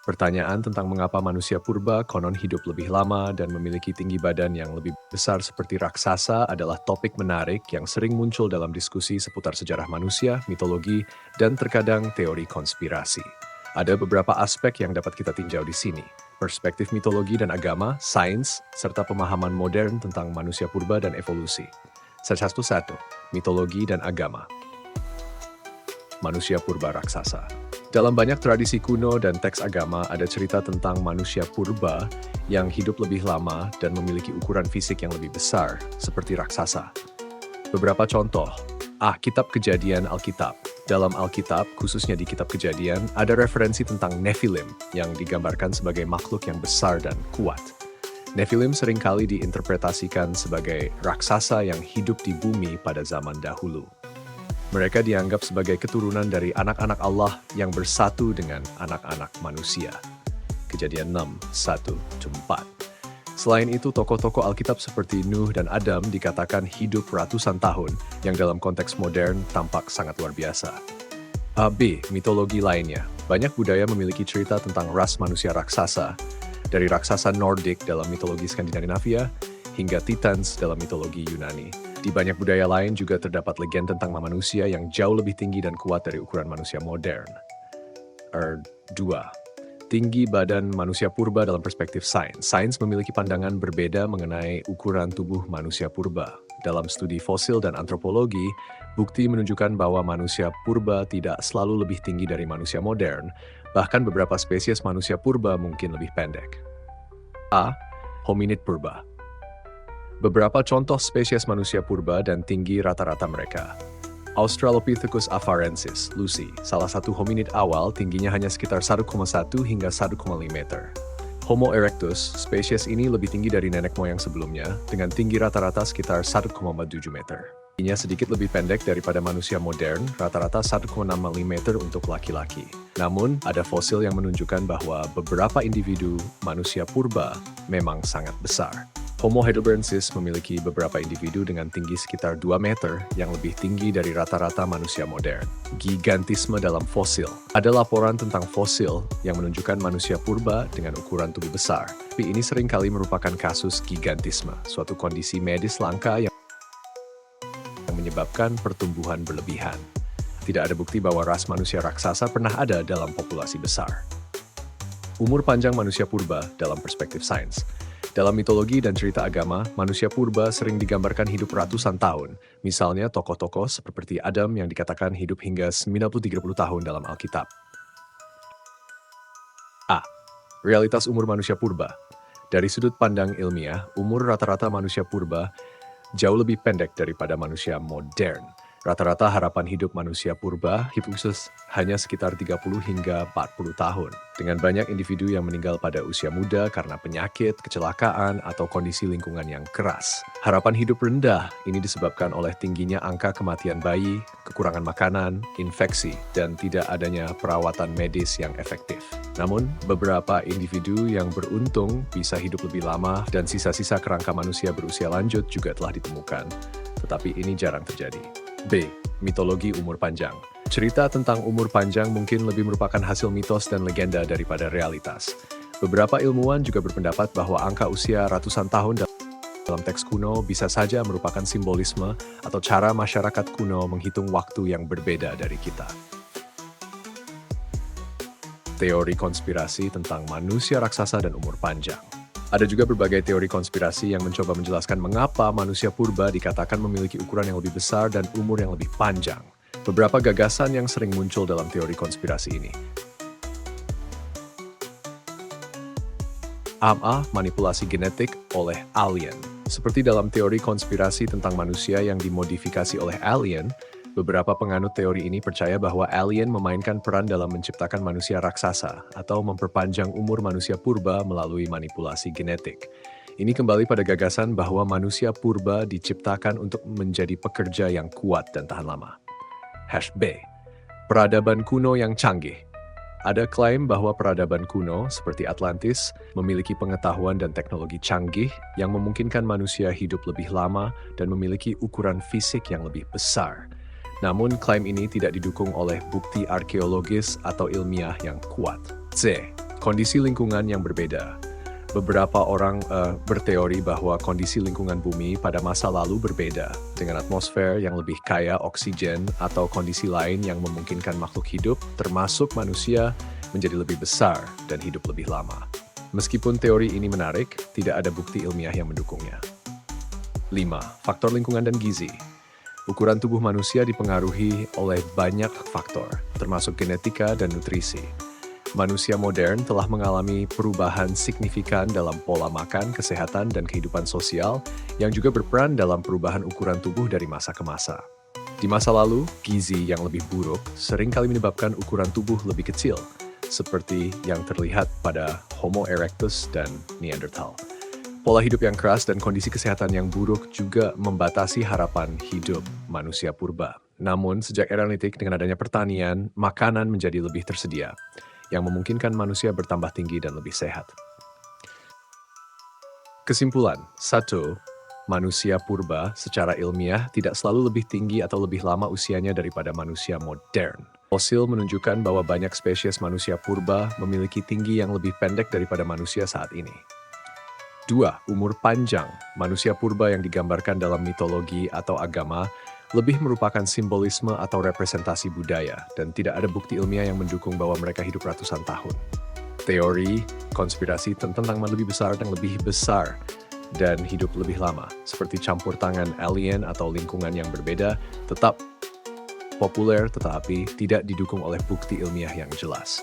Pertanyaan tentang mengapa manusia purba konon hidup lebih lama dan memiliki tinggi badan yang lebih besar seperti raksasa adalah topik menarik yang sering muncul dalam diskusi seputar sejarah manusia, mitologi, dan terkadang teori konspirasi. Ada beberapa aspek yang dapat kita tinjau di sini. Perspektif mitologi dan agama, sains, serta pemahaman modern tentang manusia purba dan evolusi. Satu, mitologi dan agama. Manusia purba raksasa. Dalam banyak tradisi kuno dan teks agama ada cerita tentang manusia purba yang hidup lebih lama dan memiliki ukuran fisik yang lebih besar, seperti raksasa. Beberapa contoh. Kitab Kejadian Alkitab. Dalam Alkitab, khususnya di Kitab Kejadian, ada referensi tentang Nephilim yang digambarkan sebagai makhluk yang besar dan kuat. Nephilim seringkali diinterpretasikan sebagai raksasa yang hidup di bumi pada zaman dahulu. Mereka dianggap sebagai keturunan dari anak-anak Allah yang bersatu dengan anak-anak manusia. Kejadian 6, 1-4. Selain itu, tokoh-tokoh Alkitab seperti Nuh dan Adam dikatakan hidup ratusan tahun, yang dalam konteks modern tampak sangat luar biasa. B. Mitologi lainnya. Banyak budaya memiliki cerita tentang ras manusia raksasa, dari raksasa Nordik dalam mitologi Skandinavia, hingga Titans dalam mitologi Yunani. Di banyak budaya lain juga terdapat legenda tentang manusia yang jauh lebih tinggi dan kuat dari ukuran manusia modern. 2. Tinggi badan manusia purba dalam perspektif sains. Sains memiliki pandangan berbeda mengenai ukuran tubuh manusia purba. Dalam studi fosil dan antropologi, bukti menunjukkan bahwa manusia purba tidak selalu lebih tinggi dari manusia modern, bahkan beberapa spesies manusia purba mungkin lebih pendek. Hominid purba. Beberapa contoh spesies manusia purba dan tinggi rata-rata mereka. Australopithecus afarensis, Lucy, salah satu hominid awal tingginya hanya sekitar 1,1 hingga 1,5 meter. Homo erectus, spesies ini lebih tinggi dari nenek moyang sebelumnya, dengan tinggi rata-rata sekitar 1,7 meter. Tingginya sedikit lebih pendek daripada manusia modern, rata-rata 1,65 meter untuk laki-laki. Namun, ada fosil yang menunjukkan bahwa beberapa individu manusia purba memang sangat besar. Homo heidelbergensis memiliki beberapa individu dengan tinggi sekitar 2 meter yang lebih tinggi dari rata-rata manusia modern. Gigantisme dalam fosil. Ada laporan tentang fosil yang menunjukkan manusia purba dengan ukuran tubuh besar. Tapi ini seringkali merupakan kasus gigantisme, suatu kondisi medis langka yang menyebabkan pertumbuhan berlebihan. Tidak ada bukti bahwa ras manusia raksasa pernah ada dalam populasi besar. Umur panjang manusia purba dalam perspektif sains. Dalam mitologi dan cerita agama, manusia purba sering digambarkan hidup ratusan tahun. Misalnya tokoh-tokoh seperti Adam yang dikatakan hidup hingga 90-30 tahun dalam Alkitab. Realitas umur manusia purba. Dari sudut pandang ilmiah, umur rata-rata manusia purba jauh lebih pendek daripada manusia modern. Rata-rata harapan hidup manusia purba, khusus hanya sekitar 30 hingga 40 tahun. Dengan banyak individu yang meninggal pada usia muda karena penyakit, kecelakaan, atau kondisi lingkungan yang keras. Harapan hidup rendah ini disebabkan oleh tingginya angka kematian bayi, kekurangan makanan, infeksi, dan tidak adanya perawatan medis yang efektif. Namun, beberapa individu yang beruntung bisa hidup lebih lama dan sisa-sisa kerangka manusia berusia lanjut juga telah ditemukan. Tetapi ini jarang terjadi. B. Mitologi umur panjang. Cerita tentang umur panjang mungkin lebih merupakan hasil mitos dan legenda daripada realitas. Beberapa ilmuwan juga berpendapat bahwa angka usia ratusan tahun dalam teks kuno bisa saja merupakan simbolisme atau cara masyarakat kuno menghitung waktu yang berbeda dari kita. Teori konspirasi tentang manusia raksasa dan umur panjang. Ada juga berbagai teori konspirasi yang mencoba menjelaskan mengapa manusia purba dikatakan memiliki ukuran yang lebih besar dan umur yang lebih panjang. Beberapa gagasan yang sering muncul dalam teori konspirasi ini. Manipulasi genetik oleh alien. Seperti dalam teori konspirasi tentang manusia yang dimodifikasi oleh alien, beberapa penganut teori ini percaya bahwa alien memainkan peran dalam menciptakan manusia raksasa atau memperpanjang umur manusia purba melalui manipulasi genetik. Ini kembali pada gagasan bahwa manusia purba diciptakan untuk menjadi pekerja yang kuat dan tahan lama. B. Peradaban kuno yang canggih. Ada klaim bahwa peradaban kuno, seperti Atlantis, memiliki pengetahuan dan teknologi canggih yang memungkinkan manusia hidup lebih lama dan memiliki ukuran fisik yang lebih besar. Namun, klaim ini tidak didukung oleh bukti arkeologis atau ilmiah yang kuat. C. Kondisi lingkungan yang berbeda. Beberapa orang berteori bahwa kondisi lingkungan bumi pada masa lalu berbeda, dengan atmosfer yang lebih kaya oksigen atau kondisi lain yang memungkinkan makhluk hidup, termasuk manusia, menjadi lebih besar dan hidup lebih lama. Meskipun teori ini menarik, tidak ada bukti ilmiah yang mendukungnya. 5. Faktor lingkungan dan gizi. Ukuran tubuh manusia dipengaruhi oleh banyak faktor, termasuk genetika dan nutrisi. Manusia modern telah mengalami perubahan signifikan dalam pola makan, kesehatan, dan kehidupan sosial yang juga berperan dalam perubahan ukuran tubuh dari masa ke masa. Di masa lalu, gizi yang lebih buruk seringkali menyebabkan ukuran tubuh lebih kecil, seperti yang terlihat pada Homo erectus dan Neanderthal. Pola hidup yang keras dan kondisi kesehatan yang buruk juga membatasi harapan hidup manusia purba. Namun, sejak era Neolitik dengan adanya pertanian, makanan menjadi lebih tersedia, yang memungkinkan manusia bertambah tinggi dan lebih sehat. Kesimpulan, 1. Manusia purba secara ilmiah tidak selalu lebih tinggi atau lebih lama usianya daripada manusia modern. Fosil menunjukkan bahwa banyak spesies manusia purba memiliki tinggi yang lebih pendek daripada manusia saat ini. 2. Umur panjang. Manusia purba yang digambarkan dalam mitologi atau agama lebih merupakan simbolisme atau representasi budaya, dan tidak ada bukti ilmiah yang mendukung bahwa mereka hidup ratusan tahun. Teori konspirasi tentang lebih besar dan hidup lebih lama, seperti campur tangan alien atau lingkungan yang berbeda, tetap populer tetapi tidak didukung oleh bukti ilmiah yang jelas.